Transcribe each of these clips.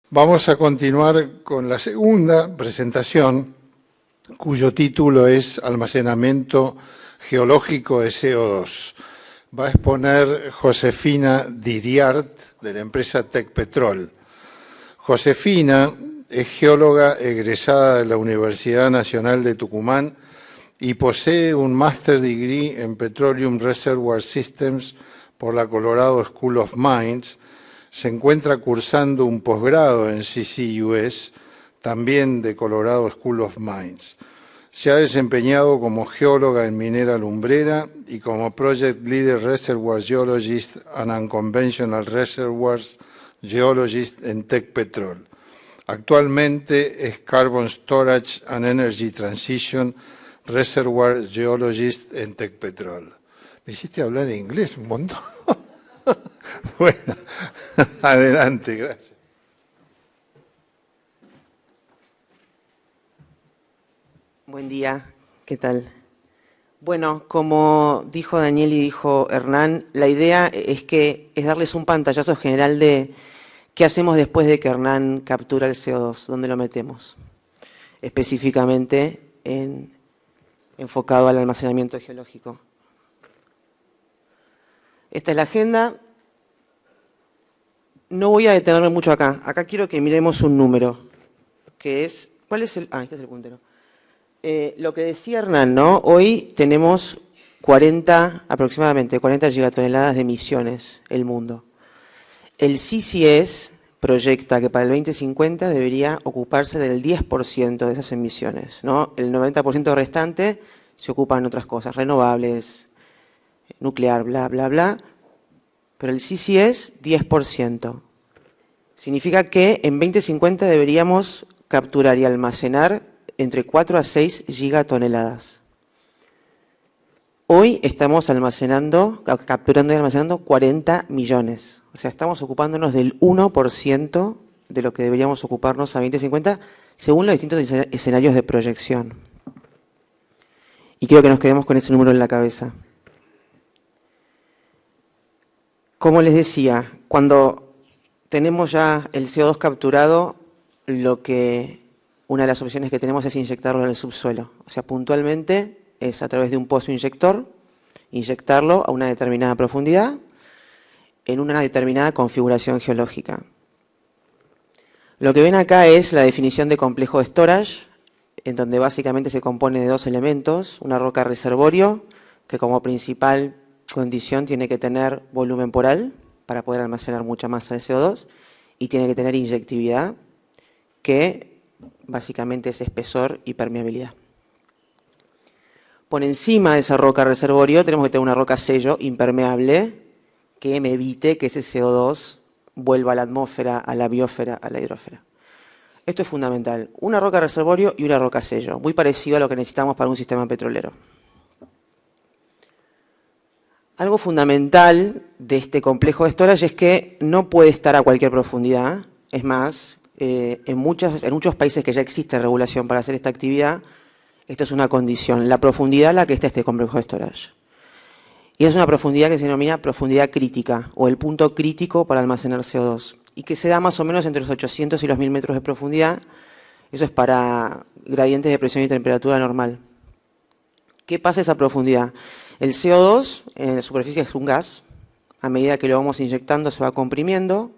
Vamos a continuar con la segunda presentación, cuyo título es Almacenamiento geológico de CO2. Va a exponer Josefina Diriart, de la empresa Tecpetrol. Josefina es geóloga egresada de la Universidad Nacional de Tucumán y posee un Master Degree en Petroleum Reservoir Systems por la Colorado School of Mines. Se encuentra cursando un posgrado en CCUS, también de Colorado School of Mines. Se ha desempeñado como geóloga en Minera Lumbrera y como Project Leader Reservoir Geologist and Unconventional Reservoirs Geologist en Tecpetrol. Actualmente es Carbon Storage and Energy Transition Reservoir Geologist en Tecpetrol. Me hiciste hablar en inglés un montón. Bueno, adelante, gracias. Buen día, ¿qué tal? Bueno, como dijo Daniel y dijo Hernán, la idea es darles un pantallazo general de qué hacemos después de que Hernán captura el CO2, dónde lo metemos, específicamente enfocado al almacenamiento geológico. Esta es la agenda. No voy a detenerme mucho acá. Acá quiero que miremos un número, que es... ¿Cuál es el...? Este es el puntero. Lo que decía Hernán, ¿no? Hoy tenemos aproximadamente 40 gigatoneladas de emisiones el mundo. El CCS proyecta que para el 2050 debería ocuparse del 10% de esas emisiones, ¿no? El 90% restante se ocupa en otras cosas, renovables, nuclear, bla, bla, bla, pero el CCS 10%. Significa que en 2050 deberíamos capturar y almacenar entre 4 a 6 gigatoneladas. Hoy estamos capturando y almacenando 40 millones. O sea, estamos ocupándonos del 1% de lo que deberíamos ocuparnos a 2050, según los distintos escenarios de proyección. Y quiero que nos quedemos con ese número en la cabeza. Como les decía, cuando tenemos ya el CO2 capturado, una de las opciones que tenemos es inyectarlo en el subsuelo. O sea, puntualmente es a través de un pozo inyector, inyectarlo a una determinada profundidad, en una determinada configuración geológica. Lo que ven acá es la definición de complejo de storage, en donde básicamente se compone de dos elementos, una roca reservorio, que como principal condición tiene que tener volumen poral para poder almacenar mucha masa de CO2 y tiene que tener inyectividad, que básicamente es espesor y permeabilidad. Por encima de esa roca reservorio tenemos que tener una roca sello impermeable que me evite que ese CO2 vuelva a la atmósfera, a la biosfera, a la hidrósfera. Esto es fundamental. Una roca reservorio y una roca sello, muy parecido a lo que necesitamos para un sistema petrolero. Algo fundamental de este complejo de storage es que no puede estar a cualquier profundidad. Es más, en muchos países que ya existe regulación para hacer esta actividad, esto es una condición, la profundidad a la que está este complejo de storage. Y es una profundidad que se denomina profundidad crítica, o el punto crítico para almacenar CO2, y que se da más o menos entre los 800 y los 1000 metros de profundidad. Eso es para gradientes de presión y temperatura normal. ¿Qué pasa a esa profundidad? El CO2 en la superficie es un gas. A medida que lo vamos inyectando se va comprimiendo,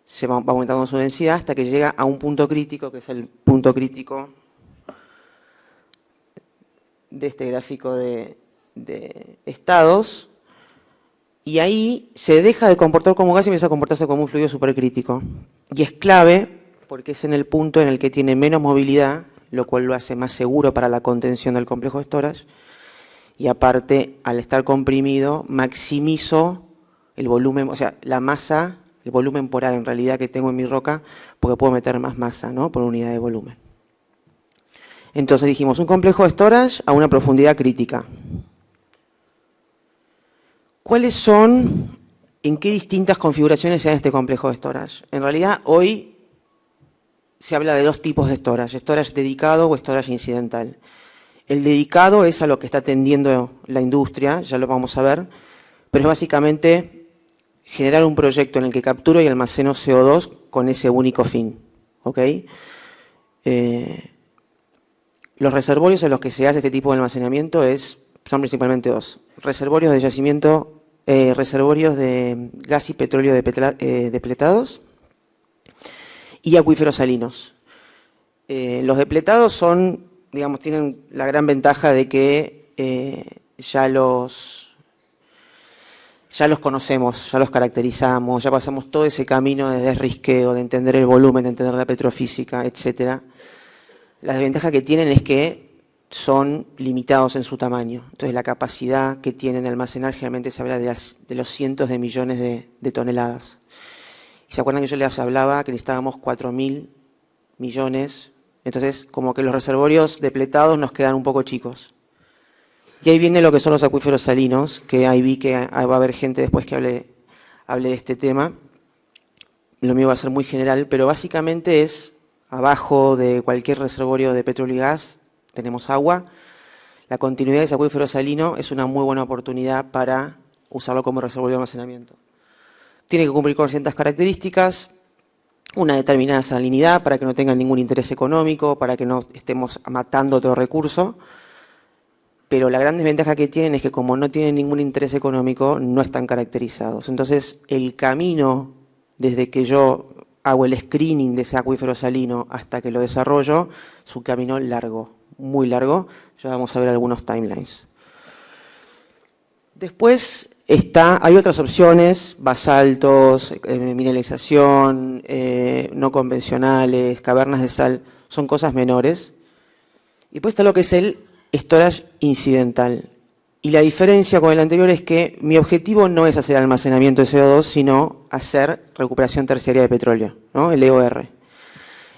se va aumentando su densidad hasta que llega a un punto crítico, que es el punto crítico de este gráfico de estados. Y ahí se deja de comportar como gas y empieza a comportarse como un fluido supercrítico. Y es clave porque es en el punto en el que tiene menos movilidad, lo cual lo hace más seguro para la contención del complejo de storage. Y aparte, al estar comprimido, maximizo el volumen, o sea, la masa, el volumen poral en realidad que tengo en mi roca, porque puedo meter más masa, ¿no?, por unidad de volumen. Entonces dijimos, un complejo de storage a una profundidad crítica. ¿Cuáles son, en qué distintas configuraciones se da este complejo de storage? En realidad, hoy se habla de dos tipos de storage dedicado o storage incidental. El dedicado es a lo que está tendiendo la industria, ya lo vamos a ver, pero es básicamente generar un proyecto en el que capturo y almaceno CO2 con ese único fin. ¿Ok? Los reservorios en los que se hace este tipo de almacenamiento son principalmente dos. Reservorios de yacimiento, reservorios de gas y petróleo depletados y acuíferos salinos. Los depletados son, digamos, tienen la gran ventaja de que ya los conocemos, ya los caracterizamos, ya pasamos todo ese camino de desrisqueo, de entender el volumen, de entender la petrofísica, etcétera. La desventaja que tienen es que son limitados en su tamaño. Entonces la capacidad que tienen de almacenar generalmente se habla de los cientos de millones de toneladas. Y se acuerdan que yo les hablaba que necesitábamos 4.000 millones. Entonces como que los reservorios depletados nos quedan un poco chicos. Y ahí viene lo que son los acuíferos salinos, que ahí vi que va a haber gente después que hable de este tema. Lo mío va a ser muy general, pero básicamente es abajo de cualquier reservorio de petróleo y gas tenemos agua. La continuidad de ese acuífero salino es una muy buena oportunidad para usarlo como reservorio de almacenamiento. Tiene que cumplir con ciertas características, una determinada salinidad para que no tengan ningún interés económico, para que no estemos matando otro recurso. Pero la gran desventaja que tienen es que como no tienen ningún interés económico, no están caracterizados. Entonces, el camino desde que yo hago el screening de ese acuífero salino hasta que lo desarrollo, es un camino largo, muy largo. Ya vamos a ver algunos timelines. Después hay otras opciones, basaltos, mineralización, no convencionales, cavernas de sal, son cosas menores. Y después está lo que es el storage incidental. Y la diferencia con el anterior es que mi objetivo no es hacer almacenamiento de CO2, sino hacer recuperación terciaria de petróleo, ¿no? El EOR. Eso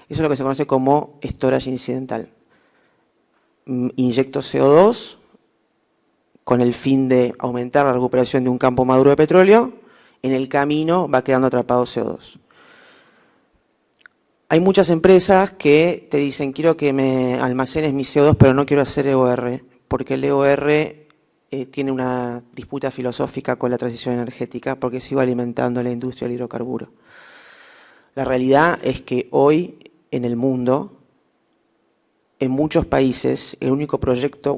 es lo que se conoce como storage incidental. Inyecto CO2 con el fin de aumentar la recuperación de un campo maduro de petróleo. En el camino va quedando atrapado CO2. Hay muchas empresas que te dicen, quiero que me almacenes mi CO2, pero no quiero hacer EOR, porque el EOR tiene una disputa filosófica con la transición energética, porque sigo alimentando la industria del hidrocarburo. La realidad es que hoy, en el mundo, en muchos países, el único proyecto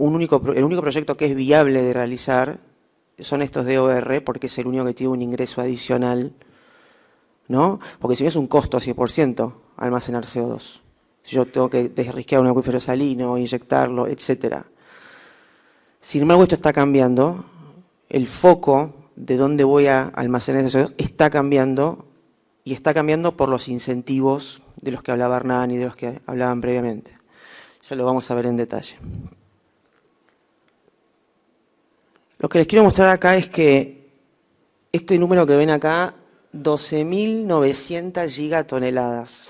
que es viable de realizar son estos de EOR, porque es el único que tiene un ingreso adicional, ¿no? Porque si no es un costo 100% almacenar CO2. Yo tengo que desrisquear un acuífero salino, inyectarlo, etcétera. Sin embargo, esto está cambiando. El foco de dónde voy a almacenar ese CO2 está cambiando, y está cambiando por los incentivos de los que hablaba Hernán y de los que hablaban previamente. Ya lo vamos a ver en detalle. Lo que les quiero mostrar acá es que este número que ven acá, 12.900 gigatoneladas.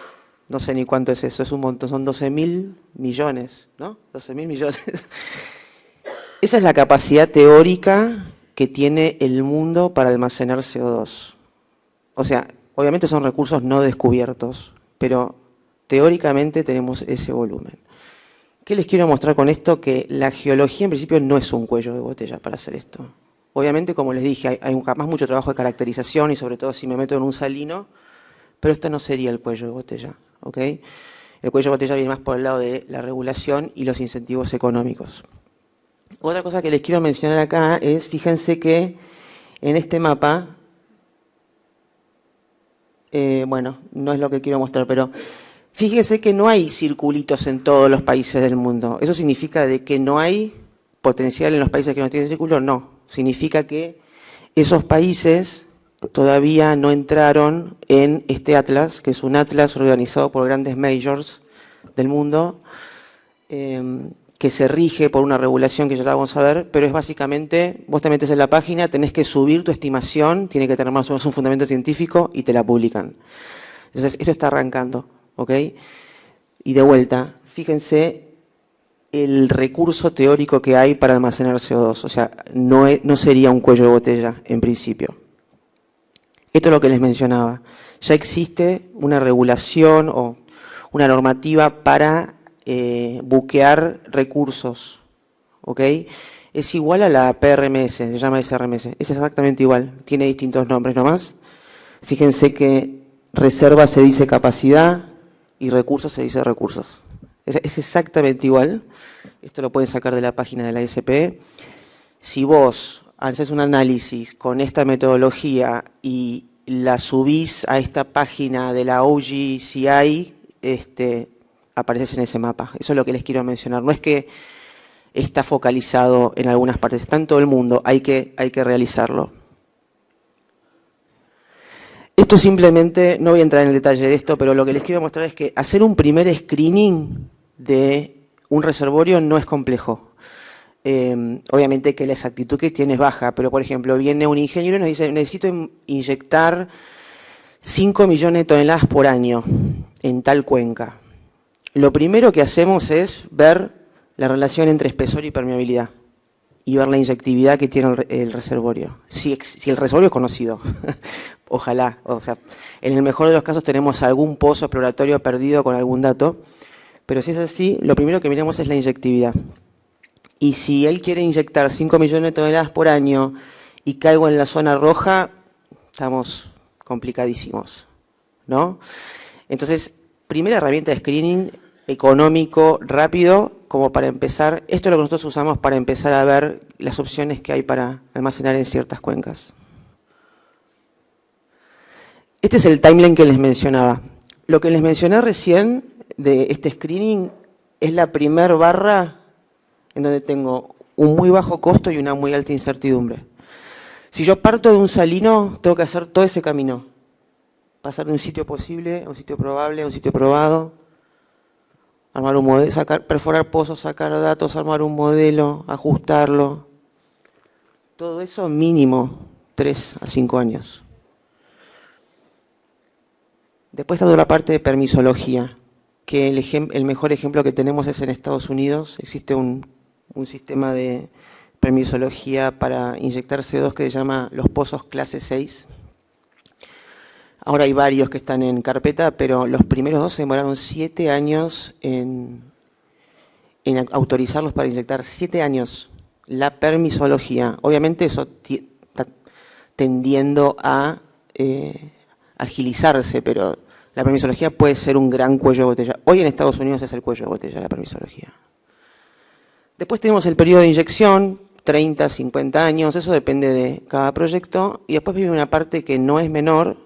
No sé ni cuánto es eso, es un montón, son 12.000 millones, ¿no? 12.000 millones. Esa es la capacidad teórica que tiene el mundo para almacenar CO2. O sea, obviamente son recursos no descubiertos, pero teóricamente tenemos ese volumen. ¿Qué les quiero mostrar con esto? Que la geología en principio no es un cuello de botella para hacer esto. Obviamente, como les dije, hay más mucho trabajo de caracterización y sobre todo si me meto en un salino, pero esto no sería el cuello de botella, ¿ok? El cuello de botella viene más por el lado de la regulación y los incentivos económicos. Otra cosa que les quiero mencionar acá es, fíjense que en este mapa, bueno, no es lo que quiero mostrar, pero fíjense que no hay circulitos en todos los países del mundo. ¿Eso significa de que no hay potencial en los países que no tienen círculo? No. Significa que esos países todavía no entraron en este atlas, que es un atlas organizado por grandes majors del mundo, que se rige por una regulación que ya la vamos a ver, pero es básicamente, vos te metes en la página, tenés que subir tu estimación, tiene que tener más o menos un fundamento científico y te la publican. Entonces, esto está arrancando, ¿ok? Y de vuelta, fíjense el recurso teórico que hay para almacenar CO2, o sea, no sería un cuello de botella en principio. Esto es lo que les mencionaba. Ya existe una regulación o una normativa para buquear recursos, ¿ok? es igual a la PRMS, se llama SRMS, es exactamente igual, tiene distintos nombres nomás. Fíjense que reserva se dice capacidad y recursos se dice recursos. Es exactamente igual, esto lo pueden sacar de la página de la SPE. Si vos haces un análisis con esta metodología y la subís a esta página de la OGCI, apareces en ese mapa. Eso es lo que les quiero mencionar. No es que está focalizado en algunas partes, está en todo el mundo, hay que realizarlo. Esto simplemente, no voy a entrar en el detalle de esto, pero lo que les quiero mostrar es que hacer un primer screening de un reservorio no es complejo. Obviamente que la exactitud que tiene es baja, pero por ejemplo viene un ingeniero y nos dice necesito inyectar 5 millones de toneladas por año en tal cuenca. Lo primero que hacemos es ver la relación entre espesor y permeabilidad y ver la inyectividad que tiene el reservorio. Si el reservorio es conocido, ojalá. O sea, en el mejor de los casos tenemos algún pozo exploratorio perdido con algún dato, pero si es así, lo primero que miramos es la inyectividad. Y si él quiere inyectar 5 millones de toneladas por año y caigo en la zona roja, estamos complicadísimos, ¿no? Entonces, primera herramienta de screening económico, rápido, como para empezar. Esto es lo que nosotros usamos para empezar a ver las opciones que hay para almacenar en ciertas cuencas. Este es el timeline que les mencionaba. Lo que les mencioné recién de este screening es la primera barra en donde tengo un muy bajo costo y una muy alta incertidumbre. Si yo parto de un salino, tengo que hacer todo ese camino. Pasar de un sitio posible a un sitio probable, a un sitio probado, armar un modelo, perforar pozos, sacar datos, armar un modelo, ajustarlo. Todo eso mínimo 3 a 5 años. Después está toda la parte de permisología, que el mejor ejemplo que tenemos es en Estados Unidos. Existe un sistema de permisología para inyectar CO2 que se llama los pozos clase 6. Ahora hay varios que están en carpeta, pero los primeros 2 se demoraron 7 años en autorizarlos para inyectar. 7 años. La permisología. Obviamente eso está tendiendo a agilizarse, pero la permisología puede ser un gran cuello de botella. Hoy en Estados Unidos es el cuello de botella la permisología. Después tenemos el periodo de inyección, 30, 50 años, eso depende de cada proyecto. Y después viene una parte que no es menor,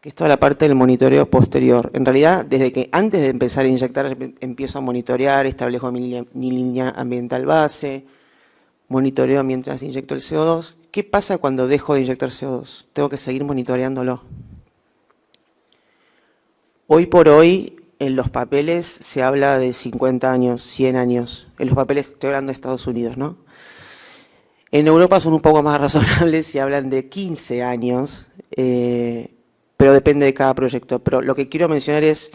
que es toda la parte del monitoreo posterior. En realidad, desde que antes de empezar a inyectar, empiezo a monitorear, establezco mi línea ambiental base, monitoreo mientras inyecto el CO2. ¿Qué pasa cuando dejo de inyectar CO2? Tengo que seguir monitoreándolo. Hoy por hoy, en los papeles se habla de 50 años, 100 años. En los papeles estoy hablando de Estados Unidos, ¿no? En Europa son un poco más razonables y hablan de 15 años, pero depende de cada proyecto. Pero lo que quiero mencionar es,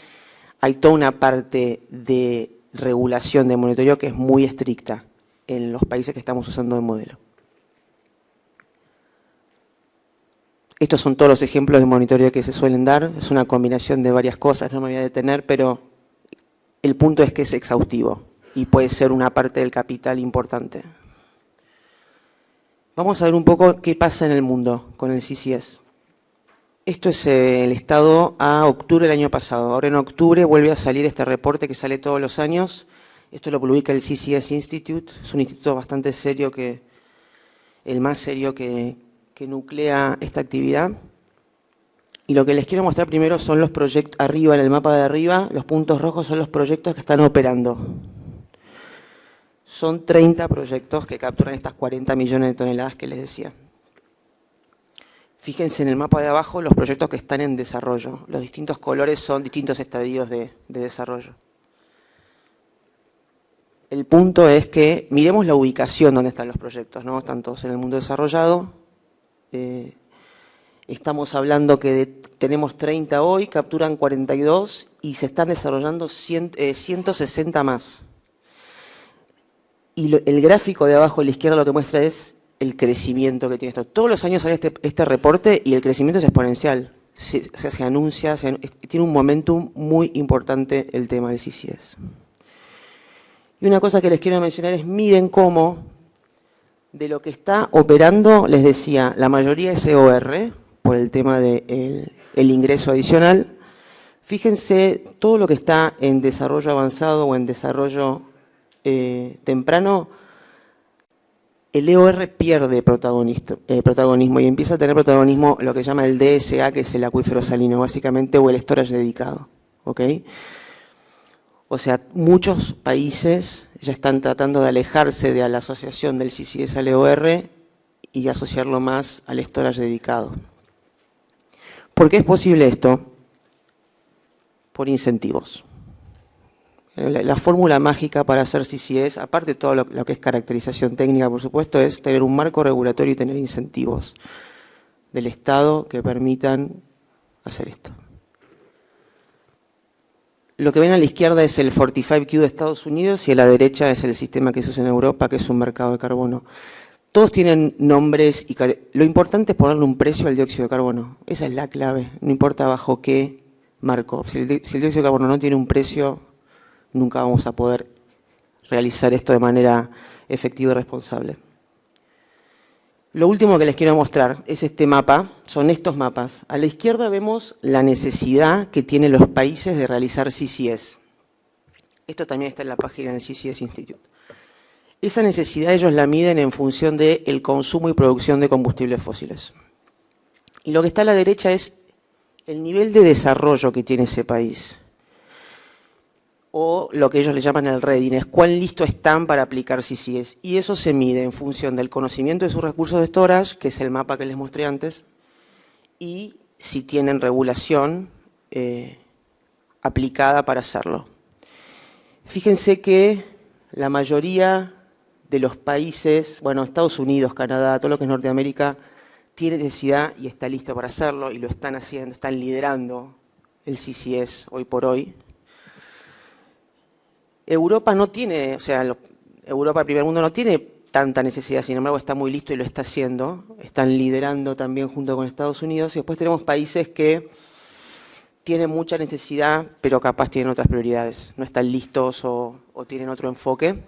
hay toda una parte de regulación de monitoreo que es muy estricta en los países que estamos usando de modelo. Estos son todos los ejemplos de monitoreo que se suelen dar. Es una combinación de varias cosas, no me voy a detener, pero el punto es que es exhaustivo y puede ser una parte del capital importante. Vamos a ver un poco qué pasa en el mundo con el CCS. Esto es el estado a octubre del año pasado. Ahora en octubre vuelve a salir este reporte que sale todos los años. Esto lo publica el CCS Institute. Es un instituto bastante serio, el más serio que nuclea esta actividad. Y lo que les quiero mostrar primero son los proyectos, arriba en el mapa de arriba, los puntos rojos son los proyectos que están operando. Son 30 proyectos que capturan estas 40 millones de toneladas que les decía. Fíjense en el mapa de abajo los proyectos que están en desarrollo. Los distintos colores son distintos estadios de desarrollo. El punto es que miremos la ubicación donde están los proyectos, ¿no? Están todos en el mundo desarrollado. Estamos hablando que tenemos 30 hoy, capturan 42 y se están desarrollando 160 más. Y el gráfico de abajo a la izquierda lo que muestra es el crecimiento que tiene esto. Todos los años sale este reporte y el crecimiento es exponencial. Se anuncia, tiene un momentum muy importante el tema del CCS. Y una cosa que les quiero mencionar es, miren cómo de lo que está operando, les decía, la mayoría es EOR, por el tema del ingreso adicional. Fíjense, todo lo que está en desarrollo avanzado o en desarrollo temprano, el EOR pierde protagonismo y empieza a tener protagonismo lo que se llama el DSA, que es el acuífero salino, básicamente, o el storage dedicado. ¿Ok? O sea, muchos países ya están tratando de alejarse de la asociación del CCS al EOR y asociarlo más al storage dedicado. ¿Por qué es posible esto? Por incentivos. La fórmula mágica para hacer CCS, aparte de todo lo que es caracterización técnica, por supuesto, es tener un marco regulatorio y tener incentivos del Estado que permitan hacer esto. Lo que ven a la izquierda es el 45Q de Estados Unidos y a la derecha es el sistema que se usa en Europa, que es un mercado de carbono. Todos tienen nombres y lo importante es ponerle un precio al dióxido de carbono. Esa es la clave, no importa bajo qué marco. Si el dióxido de carbono no tiene un precio, nunca vamos a poder realizar esto de manera efectiva y responsable. Lo último que les quiero mostrar es este mapa, son estos mapas. A la izquierda vemos la necesidad que tienen los países de realizar CCS. Esto también está en la página del CCS Institute. Esa necesidad ellos la miden en función del consumo y producción de combustibles fósiles. Y lo que está a la derecha es el nivel de desarrollo que tiene ese país. O lo que ellos le llaman el readiness, cuán listos están para aplicar CCS. Y eso se mide en función del conocimiento de sus recursos de storage, que es el mapa que les mostré antes, y si tienen regulación aplicada para hacerlo. Fíjense que la mayoría de los países, bueno, Estados Unidos, Canadá, todo lo que es Norteamérica, tiene necesidad y está listo para hacerlo, y lo están haciendo, están liderando el CCS hoy por hoy. Europa no tiene, o sea, Europa, el primer mundo, no tiene tanta necesidad, sin embargo está muy listo y lo está haciendo. Están liderando también junto con Estados Unidos. Y después tenemos países que tienen mucha necesidad, pero capaz tienen otras prioridades. No están listos o tienen otro enfoque.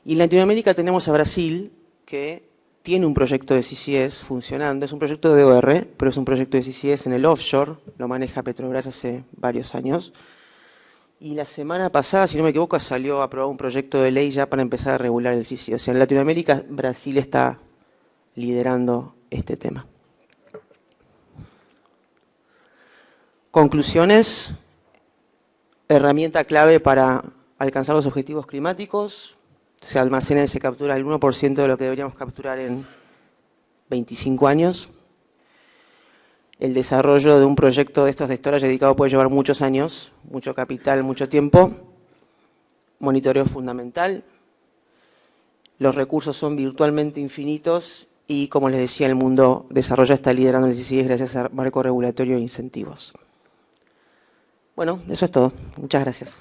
Y en Latinoamérica tenemos a Brasil, que tiene un proyecto de CCS funcionando. Es un proyecto de EOR, pero es un proyecto de CCS en el offshore. Lo maneja Petrobras hace varios años. Y la semana pasada, si no me equivoco, salió aprobado un proyecto de ley ya para empezar a regular el CCS. O sea, en Latinoamérica, Brasil está liderando este tema. Conclusiones. Herramienta clave para alcanzar los objetivos climáticos. Se almacena y se captura el 1% de lo que deberíamos capturar en 25 años. El desarrollo de un proyecto de estos de storage dedicado puede llevar muchos años, mucho capital, mucho tiempo. Monitoreo fundamental. Los recursos son virtualmente infinitos y, como les decía, el mundo desarrolla está liderando el CCS gracias a marco regulatorio e incentivos. Bueno, eso es todo. Muchas gracias.